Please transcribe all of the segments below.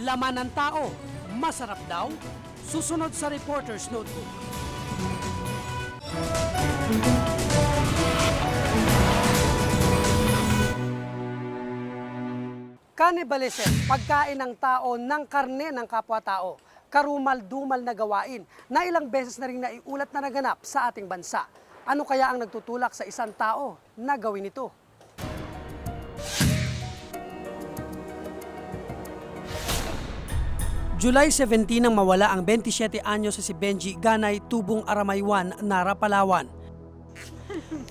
Laman ng tao, masarap daw? Susunod sa Reporter's Notebook. Cannibalism, pagkain ng tao ng karne ng kapwa-tao. Karumal-dumal na gawain na ilang beses na rin naiulat na naganap sa ating bansa. Ano kaya ang nagtutulak sa isang tao na gawin ito? July 17 nang mawala ang 27 anyos sa si Benji Ganay Tubong Aramaywan, Nara, Palawan.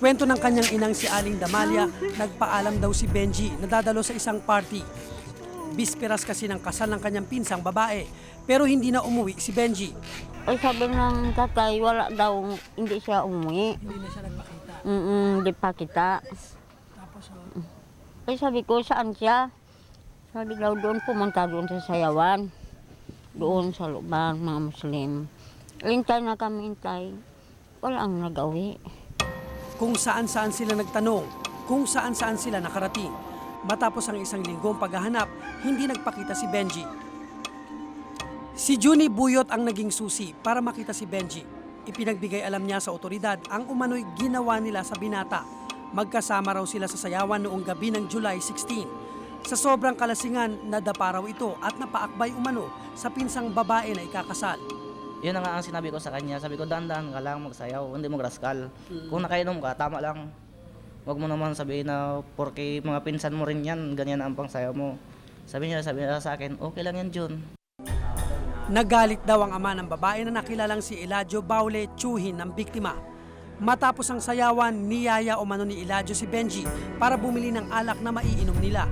Kwento ng kanyang inang si Aling Damalia, nagpaalam daw si Benji na dadalo sa isang party. Bisperas kasi ng kasal ng kanyang pinsang babae, pero hindi na umuwi si Benji. Ay sabi ng tatay, wala daw, hindi siya umuwi. Hindi na siya nagpakita. Hindi pa kita. Tapos, Ay sabi ko, saan siya? Sabi daw doon, pumunta doon sa Sayawan. Doon sa lubang, mga Muslim. Hintay na kami, hintay. Walang nag-awi. kung saan-saan sila nagtanong, kung saan-saan sila nakarating. Matapos ang isang linggong paghahanap, hindi nagpakita si Benji. Si Junie Buyot ang naging susi para makita si Benji. Ipinagbigay alam niya sa otoridad ang umano'y ginawa nila sa binata. Magkasama raw sila sa sayawan noong gabi ng July 16. Sa sobrang kalasingan, nadapa raw ito at napaakbay umano sa pinsang babae na ikakasal. Yun na nga ang sinabi ko sa kanya. Sabi ko, dahan-dahan ka lang magsayaw, hindi mo graskal. Kung nakainom ka, tama lang. Huwag mo naman sabihin na porke mga pinsan mo rin yan, ganyan ang pangsayaw mo. Sabi niya sa akin, okay lang yan, Jun. Nagalit daw ang ama ng babae na nakilalang si Eladio Baule Chuhin ng biktima. Matapos ang sayawan, niyaya umano ni Eladio si Benji para bumili ng alak na maiinom nila.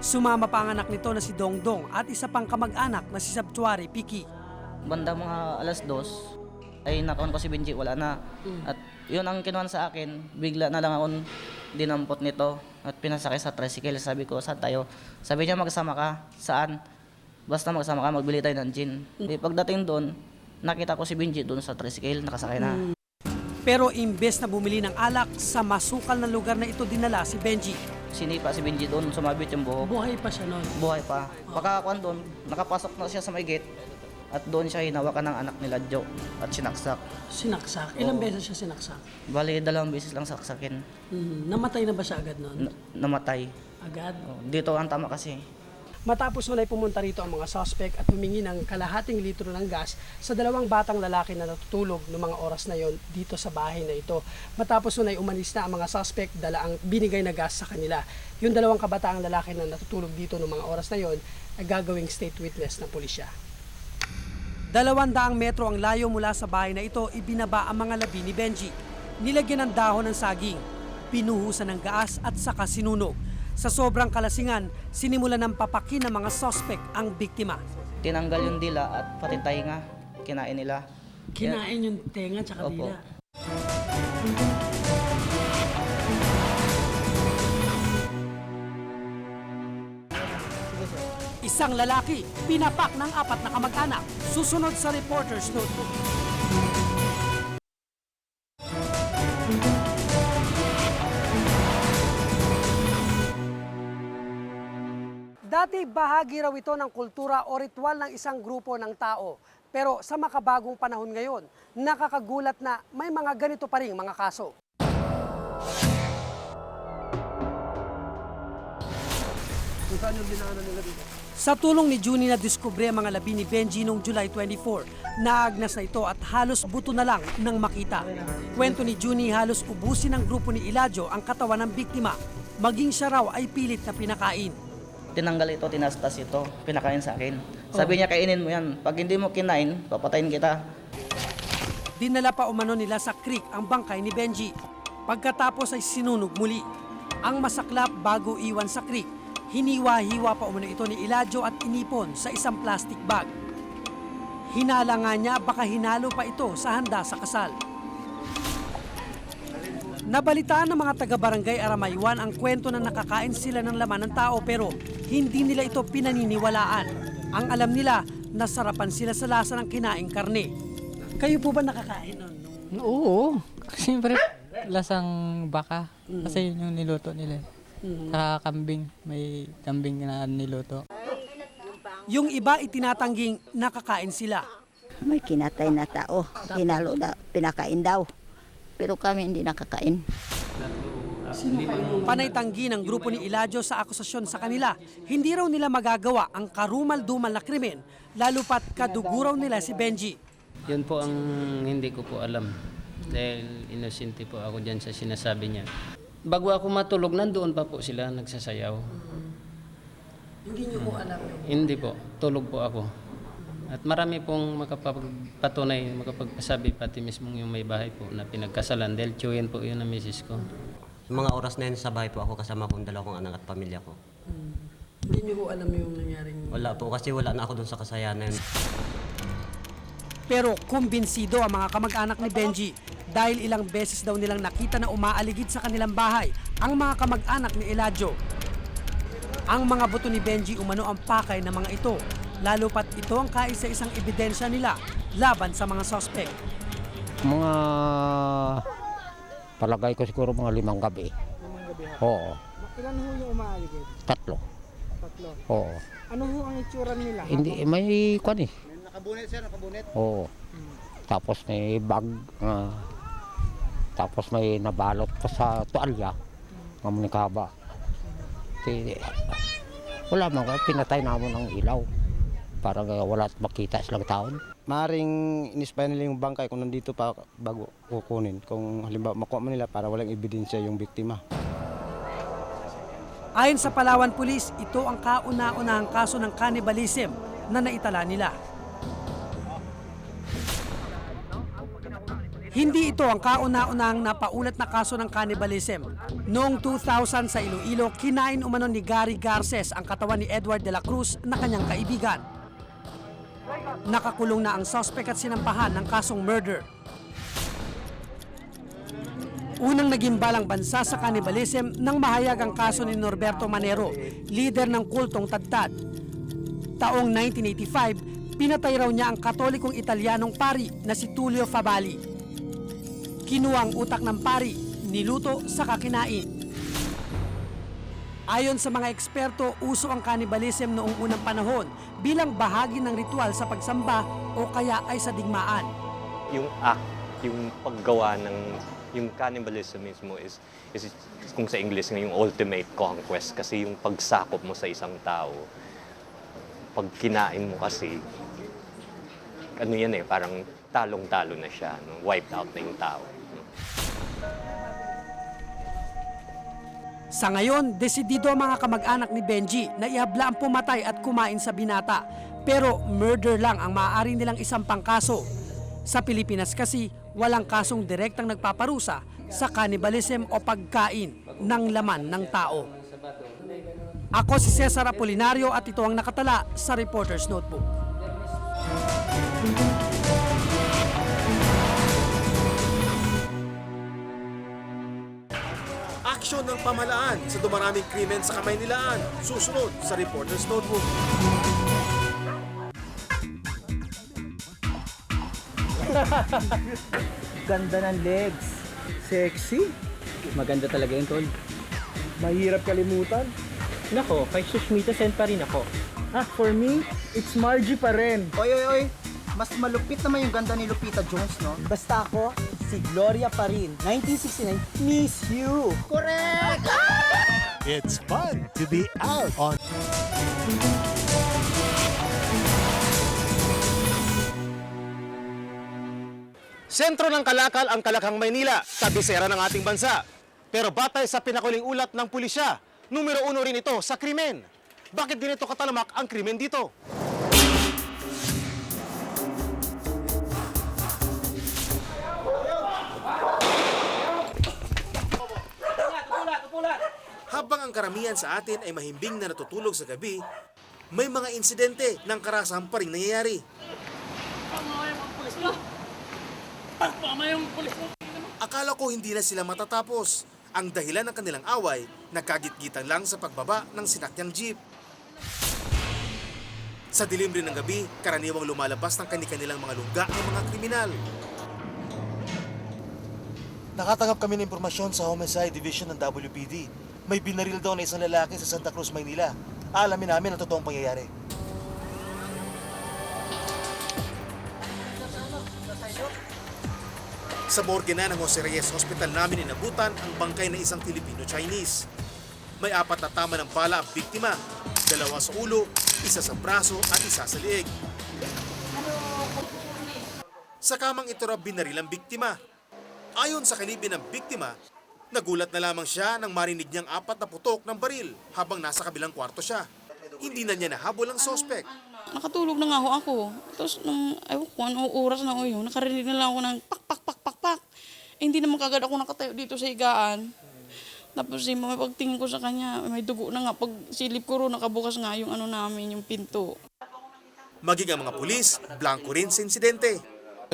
Sumama pa ang anak nito na si Dongdong at isa pang kamag-anak na si Sabtuari Piki. Banda mga alas 2, ay nakaon ko si Benji, wala na. At yun ang kinuhan sa akin, bigla na lang akong dinampot nito at pinasakay sa tricycle. Sabi ko, saan tayo? Sabi niya, magsama ka. Saan? Basta magsama ka, magbili tayo ng gin. Pagdating doon, nakita ko si Benji doon sa tricycle, nakasakay na. Pero imbes na bumili ng alak, sa masukal na lugar na ito dinala si Benji. Sinipa si Benji doon, sumabit yung buhok. Buhay pa siya noon. Buhay pa. Pagkakuan doon, nakapasok na siya sa may gate. At doon siya hinawakan ng anak nila Joe at sinaksak. Sinaksak? Ilang beses siya sinaksak? Bali, 2 beses lang saksakin. Namatay na ba siya agad noon? Namatay. Agad? Dito ang tama kasi. Matapos nulay pumunta rito ang mga suspect at humingi ng kalahating litro ng gas sa 2 batang lalaki na natutulog noong mga oras na yon dito sa bahay na ito. Matapos nulay umalis na ang mga suspect, dala ang binigay na gas sa kanila. Yung 2 kabataang lalaki na natutulog dito noong mga oras na yon ay gagawing state witness ng pulisya. 200 metro ang layo mula sa bahay na ito, ibinaba ang mga labi ni Benji. Nilagyan ng dahon ng saging, pinuhusan ng gaas at saka sinunog. Sa sobrang kalasingan, sinimulan ng papakin ng mga suspect ang biktima. Tinanggal yung dila at pati tainga, kinain nila. Kinain yung tenga at saka Opo. dila. Isang lalaki, pinapak ng 4 na kamag-anak. Susunod sa Reporter's Notebook. Dati bahagi raw ito ng kultura o ritual ng isang grupo ng tao. Pero sa makabagong panahon ngayon, nakakagulat na may mga ganito pa ring mga kaso. Sa tulong ni Junie na diskubre ang mga labi ni Benji noong July 24, naagnas na ito at halos buto na lang nang makita. Kwento ni Junie, halos ubusin ng grupo ni Eladio ang katawan ng biktima. Maging siya raw ay pilit na pinakain. Tinanggal ito, tinastas ito, pinakain sa akin. Sabi niya, kainin mo yan. Pag hindi mo kinain, papatayin kita. Dinala pa umano nila sa creek ang bangkay ni Benji. Pagkatapos ay sinunog muli. Ang masaklap bago iwan sa creek, hiniwa-hiwa pa umano ito ni Eladio at inipon sa isang plastic bag. Hinala nga niya baka hinalo pa ito sa handa sa kasal. Nabalitaan ng mga taga-barangay Aramaywan ang kwento na nakakain sila ng laman ng tao pero hindi nila ito pinaniniwalaan. Ang alam nila, nasarapan sila sa lasa ng kinaing karne. Kayo po ba nakakain nun? Oo. Siyempre, lasang baka. Kasi yun yung niluto nila. Saka kambing. May kambing na niluto. Yung iba itinatangging nakakain sila. May kinatay na tao, hinalo na, pinakain daw. Pero kami hindi nakakain. Panay tanggi ng grupo ni Eladio sa akusasyon sa kanila. Hindi raw nila magagawa ang karumal-dumal na krimen, lalo pat kaduguraw nila si Benji. Yun po ang hindi ko po alam. Dahil inosente po ako dyan sa sinasabi niya. Bago ako matulog, nandoon pa po sila nagsasayaw. Hindi niyo po alam yun? Hindi po, tulog po ako. At marami pong makapagpatunay, makapagpasabi pati mismo yung may bahay po na pinagkasalan dahil tiyuhin po yun ang misis ko. Mga oras na yun sa bahay po ako kasama kong dalawang anak at pamilya ko. Hindi niyo po alam yung nangyaring... Wala po kasi wala na ako dun sa kasayanan. Pero kumbinsido ang mga kamag-anak ni Benji dahil ilang beses daw nilang nakita na umaaligid sa kanilang bahay ang mga kamag-anak ni Eladio. Ang mga buto ni Benji umano ang pakay ng mga ito, lalo pat ito ang kaisa-isang ebidensya nila laban sa mga suspect. Mga palagay ko siguro mga 5 gabi. 5 gabi ha? Oo. Ilan ho yung umaaligid? 3. 3. Oo. Ano ho ang itsura nila? Hindi, may kwan eh. Nakabunet sir, nakabunet? Oo. Tapos may bag. Tapos may nabalot pa sa tuwalya. Mga munikaba. Wala man, pinatay namin ang ilaw. Para wala makita silang taon. Maring inispire nila yung bangkay kung nandito pa bago kukunin. Kung halimbawa makuha man nila para walang ebidensya yung biktima. Ayon sa Palawan Police, ito ang kauna-unahang kaso ng cannibalism na naitala nila. Hindi ito ang kauna-unahang napaulat na kaso ng cannibalism. Noong 2000 sa Iloilo, kinain umano ni Gary Garces ang katawan ni Edward de la Cruz na kanyang kaibigan. Nakakulong na ang suspect at sinampahan ng kasong murder. Unang naging balang bansa sa cannibalism nang mahayag ang kaso ni Norberto Manero, leader ng kultong Tadtad. Taong 1985, pinatay raw niya ang katolikong Italianong pari na si Tullio Favalli. Kinuha ang utak ng pari, niluto sa kakinain. Ayon sa mga eksperto, uso ang cannibalism noong unang panahon bilang bahagi ng ritual sa pagsamba o kaya ay sa digmaan. Yung act, yung paggawa ng yung cannibalism mismo is kung sa English yung ultimate conquest kasi yung pagsakop mo sa isang tao, pag kinain mo kasi, ano yan eh, parang talong-talo na siya, no? Wiped out na yung tao. No? Sa ngayon, desidido ang mga kamag-anak ni Benji na ihabla ang pumatay at kumain sa binata. Pero murder lang ang maaari nilang isampang kaso. Sa Pilipinas kasi, walang kasong direktang nagpaparusa sa cannibalism o pagkain ng laman ng tao. Ako si Cesar Apolinario at ito ang nakatala sa Reporter's Notebook. Aksyon ng pamahalaan sa dumaraming krimen sa Kamaynilaan. Susunod sa Reporter's Notebook. Ganda ng legs. Sexy. Maganda talaga yun, Tol. Mahirap kalimutan. Nako, kay Sushmita Sen pa rin ako. For me, it's Margie pa rin. Oy. Mas malupit naman yung ganda ni Lupita Jones, no? Basta ako, si Gloria pa rin. 1969, Miss You. Correct! It's fun to be out on... Sentro ng kalakal ang Kalakhang, Maynila, kabisera ng ating bansa. Pero batay sa pinakuling ulat ng pulisya, numero 1 rin ito sa krimen. Bakit ganito katalamak ang krimen dito? Habang ang karamihan sa atin ay mahimbing na natutulog sa gabi, may mga insidente ng karahasan pa rin nangyayari. Akala ko hindi na sila matatapos. Ang dahilan ng kanilang away, nagkagit-gitan lang sa pagbaba ng sinakyang jeep. Sa dilim rin ng gabi, karaniwang lumalabas ng kani-kanilang mga lungga ng mga kriminal. Nakatanggap kami ng impormasyon sa Homicide Division ng WPD. May binaril daw na isang lalaki sa Santa Cruz, Maynila. Alamin namin ang totoong pangyayari. Sa morgue na ng Jose Reyes Hospital namin inabutan ang bangkay ng isang Filipino-Chinese. May 4 na tama ng bala ang biktima, 2 sa ulo, 1 sa braso at 1 sa liig. Sa kamang ito raw binaril ang biktima. Ayon sa kalibin ng biktima, nagulat na lamang siya nang marinig niyang 4 na putok ng baril habang nasa kabilang kwarto siya. Hindi na niya nahabol ang sospek. Nakatulog na nga ako. Tapos nung, ewan ko, anong oras na ako yun, nakarinig na lang ako ng pak. Hindi naman kagad ako nakatayo dito sa higaan. Tapos may pagtingin ko sa kanya, may dugo na nga. Pag silip ko ro, nakabukas nga yung ano namin, yung pinto. Maging ang mga pulis, blanco rin sa insidente.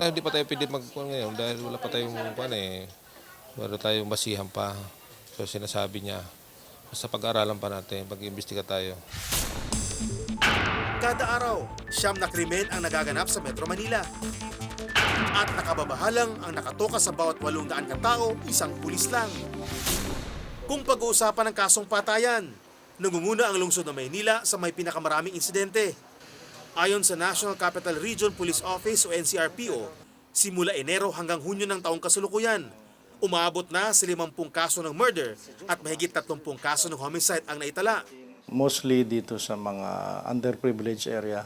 Hindi pa tayo pwede magkuhan ngayon dahil wala pa tayong wala tayong basihan pa. So sinasabi niya, basta pag-aralan pa natin, pag-iimbestiga tayo. Kada araw, 9 na krimen ang nagaganap sa Metro Manila. At nakababahalang ang nakatoka sa bawat 800 katao, isang pulis lang. Kung pag-uusapan ng kasong patayan, nangunguna ang lungsod ng Maynila sa may pinakamaraming insidente. Ayon sa National Capital Region Police Office o NCRPO, simula Enero hanggang Hunyo ng taong kasalukuyan, umaabot na sa 50 kaso ng murder at mahigit 30 kaso ng homicide ang naitala. Mostly dito sa mga underprivileged area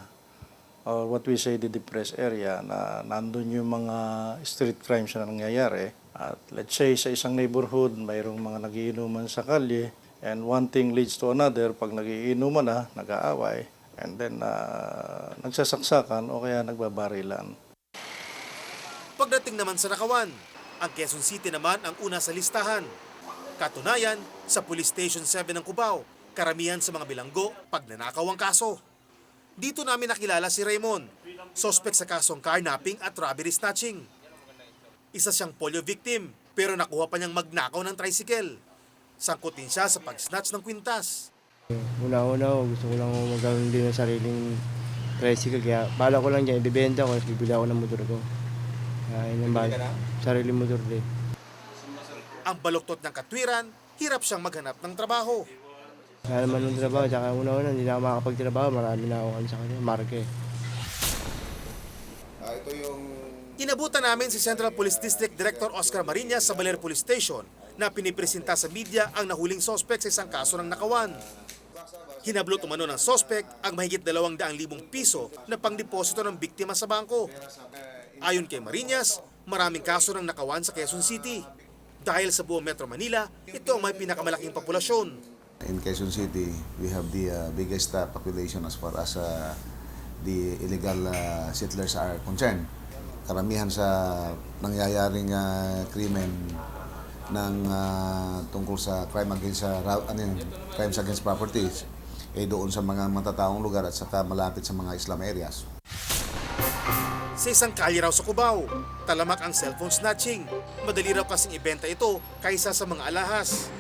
or what we say the depressed area na nandun yung mga street crimes na nangyayari. At let's say sa isang neighborhood, mayroong mga nagiinuman sa kalye and one thing leads to another. Pag nagiinuman na, nag-aaway, and then nagsasaksakan o kaya nagbabarilan. Pagdating naman sa Nakawan, ang Quezon City naman ang una sa listahan. Katunayan, sa Police Station 7 ng Cubao, karamihan sa mga bilanggo pag nanakaw ang kaso. Dito namin nakilala si Raymond, suspect sa kasong carnapping at robbery snatching. Isa siyang polio victim, pero nakuha pa niyang magnakaw ng tricycle. Sangkutin siya sa pag-snatch ng kwintas. Una-una, gusto ko lang magawin din ng sariling tricycle. Kaya bala ko lang dyan, ibibenta ko, bibili ako ng motor ko. Kaya yun ang sariling motor din. Ang baluktot ng katwiran, hirap siyang maghanap ng trabaho. Kaya naman ng trabaho, tsaka una-una, hindi na ako makakapagtrabaho, marami na ako sa kanya, marke. Ito yung... Inabutan namin si Central Police District Director Oscar Mariñas sa Baler Police Station na pinipresenta sa media ang nahuling sospek sa isang kaso ng Nakawan. Hinablot umano ng sospek ang mahigit 200,000 piso na pangdeposito ng biktima sa bangko. Ayon kay Mariñas, maraming kaso ng Nakawan sa Quezon City. Dahil sa buong Metro Manila, ito ang may pinakamalaking populasyon. In Quezon City, we have the biggest population as far as the illegal settlers are concerned. Karamihan sa nangyayaring krimen ng tungkol sa crimes against properties ay doon sa mga matataong lugar at saka malapit sa mga Islam areas. Sa isang kalye raw sa Cubao, talamak ang cellphone snatching. Madali raw kasing ibenta ito kaysa sa mga alahas.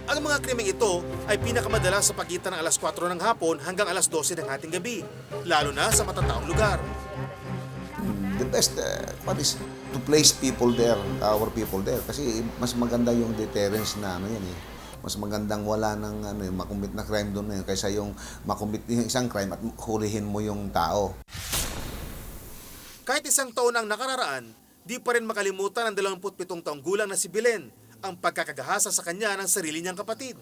Ang mga krimeng ito ay pinakamadalas sa pagitan ng alas 4 ng hapon hanggang alas 12 ng hating gabi, lalo na sa matataong lugar. The best is to place people there, our people there. Kasi mas maganda yung deterrence na yan eh. Mas magandang wala ng makumit na crime doon kaysa yung makumit yung isang crime at hulihin mo yung tao. Kahit isang taon ang nakararaan, di pa rin makalimutan ang 27 taong gulang na si Belen ang pagkakagahasa sa kanya ng sarili niyang kapatid.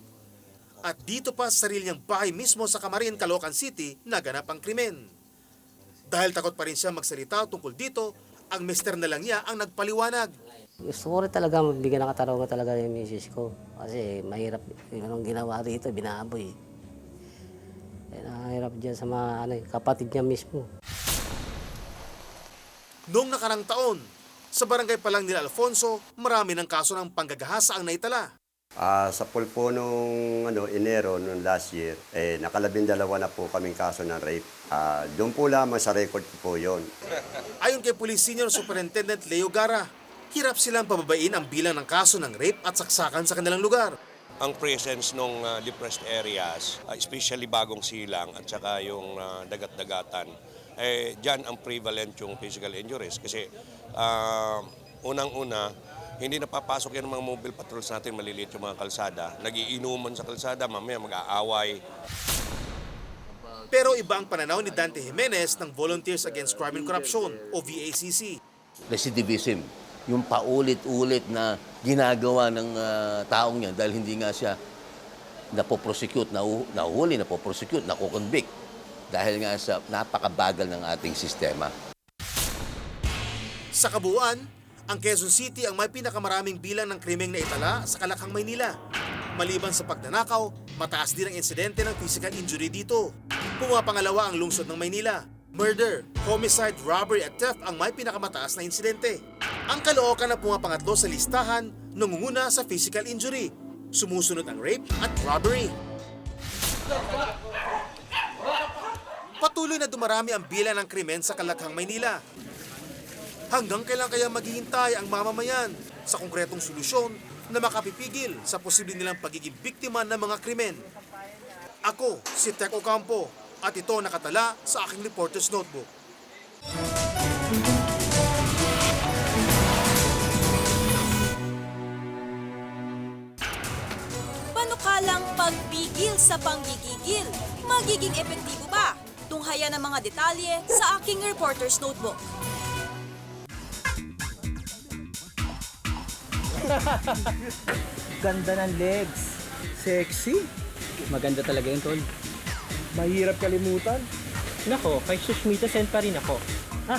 At dito pa sa sarili niyang bahay mismo sa Camarin, Caloocan City, naganap ang krimen. Dahil takot pa rin siya magsalita tungkol dito, ang mister na lang niya ang nagpaliwanag. Gusto ko rin talaga magbigyan ng katarungan talaga yung misis ko. Kasi mahirap yung ginawa rito, binaboy. Nahirap dyan sa mga kapatid niya mismo. Noong nakarang taon, sa barangay pa lang nila Alfonso, marami ng kaso ng panggagahasa ang naitala. Sa pulpo nung Enero nung last year, nakalabindalawa na po kaming kaso ng rape. Doon po lamang sa record po yon. Ayon kay Police Senior Superintendent Leo Gara, hirap silang pababain ang bilang ng kaso ng rape at saksakan sa kanilang lugar. Ang presence ng depressed areas, especially bagong silang at saka yung dagat-dagatan, dyan ang prevalent yung physical injuries. Kasi unang-una, hindi napapasok yan ng mga mobile patrols natin, maliliit yung mga kalsada. Nagiinuman sa kalsada, mamaya mag-aaway. Pero iba ang pananaw ni Dante Jimenez ng Volunteers Against Crime and Corruption o VACC. Recidivism, yung paulit-ulit na ginagawa ng taong yan dahil hindi nga siya napoprosecute, nahuhuli, napoprosecute, nakukonvict dahil nga sa napakabagal ng ating sistema. Sa kabuuan, ang Quezon City ang may pinakamaraming bilang ng krimeng na itala sa Kalakhang, Maynila. Maliban sa pagnanakaw, mataas din ang insidente ng physical injury dito. Pumapangalawa ang lungsod ng Maynila. Murder, homicide, robbery at theft ang may pinakamataas na insidente. Ang Caloocan na pumapangatlo sa listahan, nangunguna sa physical injury. Sumusunod ang rape at robbery. Patuloy na dumarami ang bilang ng krimen sa Kalakhang, Maynila. Hanggang kailan kaya maghihintay ang mamamayan sa konkretong solusyon na makapipigil sa posibleng nilang pagiging biktima ng mga krimen? Ako, si Tek Ocampo, at ito nakatala sa aking reporter's notebook. Panukalang pagpigil sa panggigigil. Magiging epektibo ba? Tunghayan ang mga detalye sa aking reporter's notebook. Ganda ng legs. Sexy. Maganda talaga yun, Tol. Mahirap kalimutan. Nako, kay Sushmita Sen pa rin ako.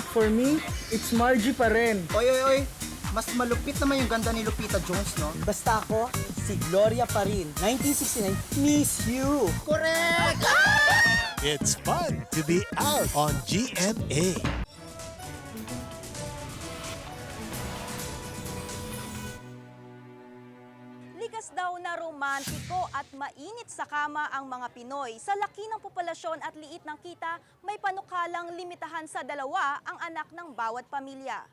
For me, it's Margie pa rin. Oy. Mas malupit naman yung ganda ni Lupita Jones, no? Basta ako, si Gloria pa rin. 1969, Miss You. Correct! It's fun to be out on GMA. Likas daw na romantiko at mainit sa kama ang mga Pinoy. Sa laki ng populasyon at liit ng kita, may panukalang limitahan sa 2 ang anak ng bawat pamilya.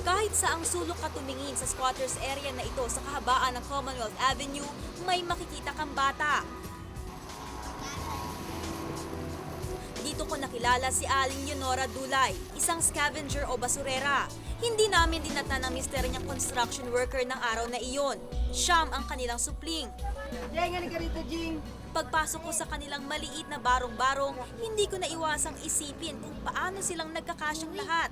Kahit saang sulok ka tumingin sa squatters area na ito sa kahabaan ng Commonwealth Avenue, may makikita kang bata. Dito ko nakilala si Aling Leonora Dulay, isang scavenger o basurera. Hindi namin dinatnan ang mister niyang construction worker ng araw na iyon. Siyam ang kanilang supling. Jing, halika rito, Jing. Pagpasok ko sa kanilang maliit na barong-barong, hindi ko naiwasang isipin kung paano silang nagkakasyang lahat.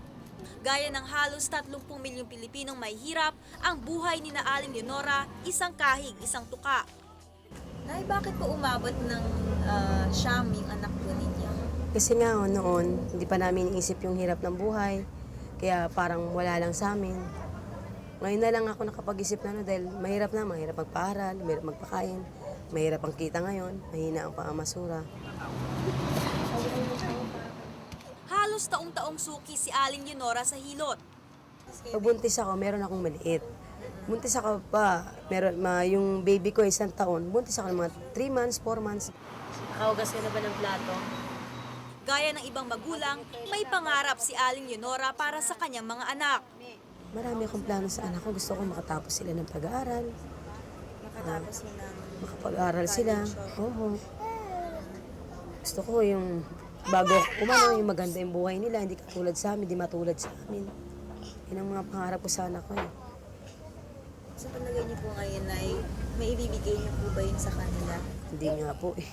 Gaya ng halos 30 milyong Pilipinong may hirap, ang buhay ni na Aling Leonora, isang kahig, isang tuka. Nay, bakit po umabot ng siyam yung anak po ninyo? Kasi nga noon, hindi pa namin iisip yung hirap ng buhay. Kaya parang wala lang sa amin. Ngayon na lang ako nakapag-isip na dahil mahirap magpaaral, mahirap magpakain, mahirap ang kita ngayon, mahina ang pangamasura. Halos taong-taong suki si Aling Leonora sa hilot. Pag buntis ako, meron akong maliit. Buntis ako pa, yung baby ko 1 taon, buntis ako ng mga 3 months, 4 months. Nakahugas ka na ba ng plato? Gaya ng ibang magulang, may pangarap si Aling Leonora para sa kanyang mga anak. Marami akong plano sa anak ko. Gusto ko makatapos sila ng pag-aaral. Makapag-aaral sila. Oo. Gusto ko yung bago yung maganda yung buhay nila. Hindi katulad sa amin, hindi matulad sa amin. Yan ang mga pangarap ko sa anak ko eh. Sa palagay niyo po ngayon ay may ibibigay niyo po ba yun sa kanila? Hindi nga po eh.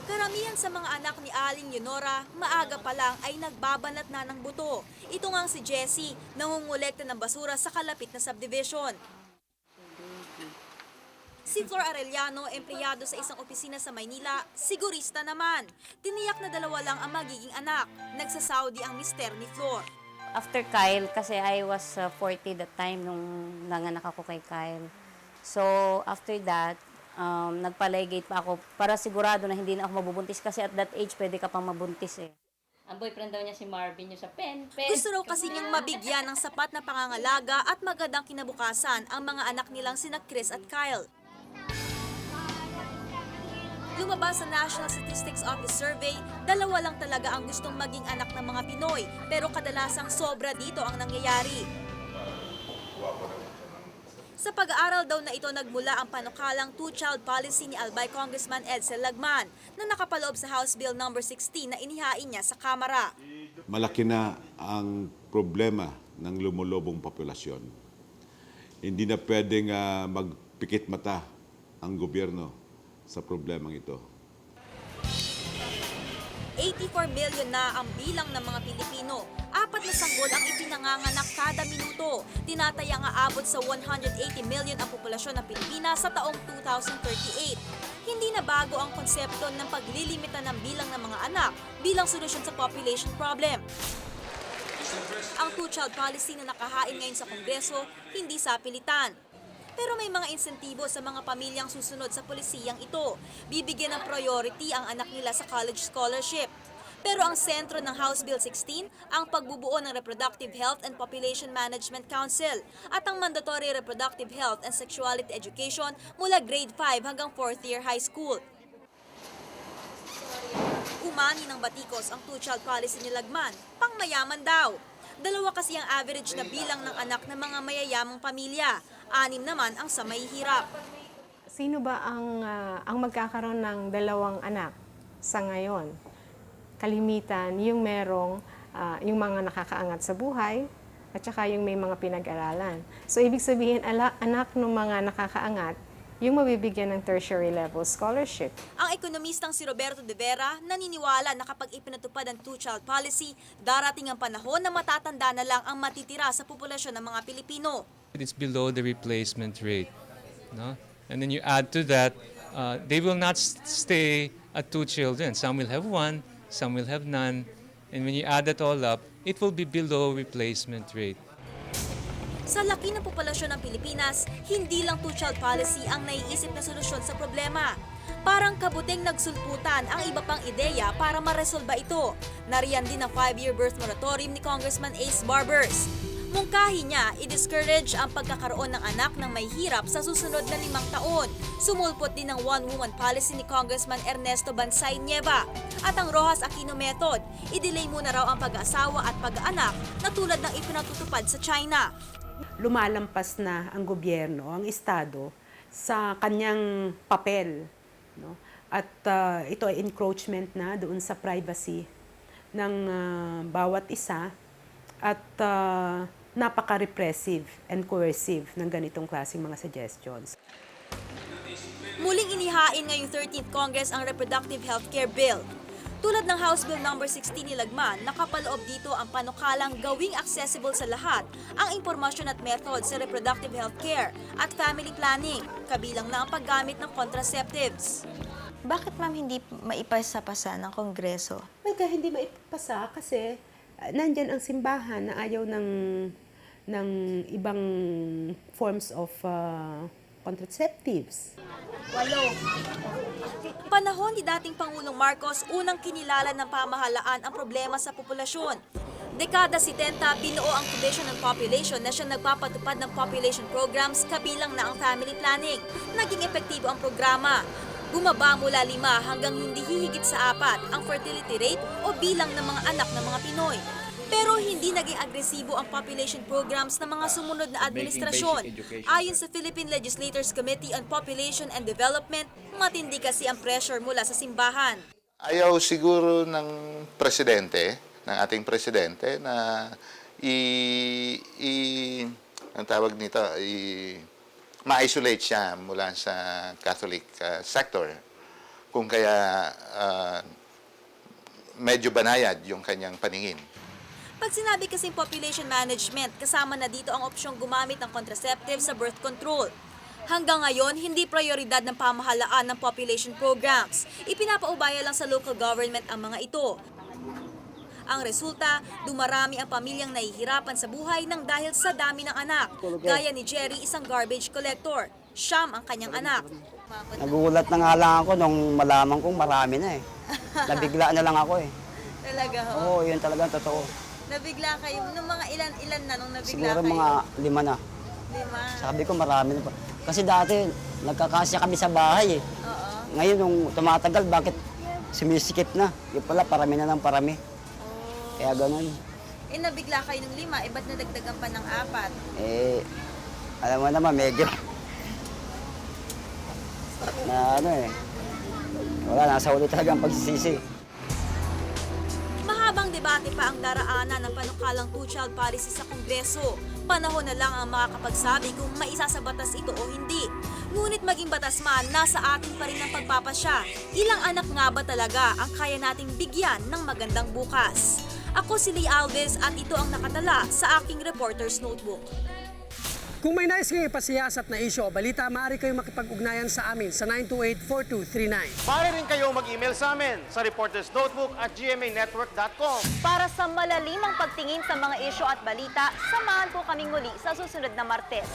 Karamihan sa mga anak ni Aling Leonora, maaga pa lang ay nagbabanat na ng buto. Ito ngang si Jessie, nangungulekta ng basura sa kalapit na subdivision. Si Flor Arellano, empleyado sa isang opisina sa Maynila, sigurista naman. Tiniyak na 2 lang ang magiging anak. Nagsa-Saudi ang mister ni Flor. After Kyle, kasi I was 40 that time nung nanganak ako kay Kyle. So, after that, nagpa-ligate pa ako para sigurado na hindi na ako mabubuntis kasi at that age pwede ka pang mabuntis eh. Ang boyfriend daw niya si Marvin yung sa pen. Gusto raw kasi niyang mabigyan ng sapat na pangangalaga at magandang kinabukasan ang mga anak nilang sina Chris at Kyle. Lumabas sa National Statistics Office Survey, 2 lang talaga ang gustong maging anak ng mga Pinoy, pero kadalasang sobra dito ang nangyayari. Sa pag-aaral daw na ito nagmula ang panukalang two-child policy ni Albay Congressman Edsel Lagman na nakapaloob sa House Bill No. 16 na inihain niya sa Kamara. Malaki na ang problema ng lumulubong populasyon. Hindi na pwedeng magpikit mata ang gobyerno sa problemang ito. 84 million na ang bilang ng mga Pilipino. 4 na sanggol ang ipinanganganak kada minuto. Tinatayang aabot sa 180 million ang populasyon ng Pilipinas sa taong 2038. Hindi na bago ang konsepto ng paglilimita ng bilang ng mga anak bilang solusyon sa population problem. Ang two-child policy na nakahain ngayon sa Kongreso, hindi sa pilitan. Pero may mga insentibo sa mga pamilyang susunod sa polisiyang ito. Bibigyan ng priority ang anak nila sa college scholarship. Pero ang sentro ng House Bill 16, ang pagbubuo ng Reproductive Health and Population Management Council at ang Mandatory Reproductive Health and Sexuality Education mula grade 5 hanggang 4th year high school. Umani ng batikos ang two-child policy ni Lagman, pangmayaman daw. 2 kasi ang average na bilang ng anak ng mga mayayamang pamilya. 6 naman ang sa mahihirap. Sino ba ang magkakaroon ng 2 anak sa ngayon? Kalimitan, yung merong, yung mga nakakaangat sa buhay, at saka yung may mga pinag-aralan. So, ibig sabihin, anak ng mga nakakaangat, yung mabibigyan ng tertiary level scholarship. Ang ekonomistang si Roberto De Vera naniniwala na kapag ipinatupad ang two-child policy, darating ang panahon na matatanda na lang ang matitira sa populasyon ng mga Pilipino. It's below the replacement rate. No? And then you add to that, they will not stay at 2 children. Some will have 1, some will have none. And when you add that all up, it will be below replacement rate. Sa laki ng populasyon ng Pilipinas, hindi lang two-child policy ang naiisip na solusyon sa problema. Parang kabuting nagsulputan ang iba pang ideya para maresolba ito. Nariyan din ang 5-year birth moratorium ni Congressman Ace Barbers. Mungkahi niya, i-discourage ang pagkakaroon ng anak ng may hirap sa susunod na 5 taon. Sumulpot din ang one-woman policy ni Congressman Ernesto Bansay Nieva. At ang Rojas Aquino method, i-delay muna raw ang pag-aasawa at pag-aanak na tulad ng ipinatutupad sa China. Lumalampas na ang gobyerno, ang Estado, sa kanyang papel. No? At ito ay encroachment na doon sa privacy ng bawat isa at napaka-repressive and coercive ng ganitong klaseng mga suggestions. Muling inihain ngayong 13th Congress ang Reproductive Healthcare Bill. Tulad ng House Bill No. 16 ni Lagman, nakapaloob dito ang panukalang gawing accessible sa lahat ang impormasyon at method sa reproductive healthcare at family planning, kabilang na ang paggamit ng contraceptives. Bakit ma'am hindi maipasa-pasa ng Kongreso? Well, hindi maipasa kasi nandyan ang simbahan na ayaw ng ibang forms of contraceptives. 8. Panahon ni dating Pangulong Marcos, unang kinilala ng pamahalaan ang problema sa populasyon. Dekada 70, binuo ang Commission on Population na siya nagpapatupad ng population programs kabilang na ang family planning. Naging epektibo ang programa. Bumaba mula 5 hanggang hindi hihigit sa 4 ang fertility rate o bilang ng mga anak ng mga Pinoy. Pero hindi naging agresibo ang population programs ng mga sumunod na administrasyon. Ayon sa Philippine Legislators Committee on Population and Development, matindi kasi ang pressure mula sa simbahan. Ayaw siguro ng presidente, ng ating presidente, na ang tawag nito, ma-isolate siya mula sa Catholic sector. Kung kaya medyo banayad yung kanyang paningin. Pag sinabi kasing population management, kasama na dito ang opsyong gumamit ng contraceptive sa birth control. Hanggang ngayon, hindi prioridad ng pamahalaan ng population programs. Ipinapaubaya lang sa local government ang mga ito. Ang resulta, dumarami ang pamilyang nahihirapan sa buhay nang dahil sa dami ng anak. Gaya ni Jerry, isang garbage collector. Siyam ang kanyang anak. Nagulat na nga lang ako nung malaman kong marami na eh. Nabigla na lang ako eh. Talaga ho? Oo, yun talaga totoo. Nabigla kayo? Nung mga ilan na nung nabigla Siguro kayo? mga 5 na. 5? Sabi ko marami na pa. Kasi dati, nagkakasya kami sa bahay eh. Oo. Ngayon, nung tumatagal, bakit sumisikip na? Yung pala, parami na ng parami. Kaya ganun. Eh, nabigla kayo ng 5, ba't nadagdagan pa ng 4? Alam mo naman, medyo na wala, nasa ulit talaga ang pagsisisi. Mahabang debate pa ang daraanan ng panukalang two-child policy sa Kongreso. Panahon na lang ang makakapagsabi kung maisa sa batas ito o hindi. Ngunit maging batas man, nasa atin pa rin ang pagpapasya. Ilang anak nga ba talaga ang kaya nating bigyan ng magandang bukas? Ako si Lee Alves at ito ang nakatala sa aking Reporter's Notebook. Kung may nais kayong ipasiyasat na isyo o balita, maaari kayong makipag-ugnayan sa amin sa 928-4239. Maaari rin kayong mag-email sa amin sa reportersnotebook@gmanetwork.com. Para sa malalimang pagtingin sa mga isyo at balita, samahan po kaming muli sa susunod na Martes.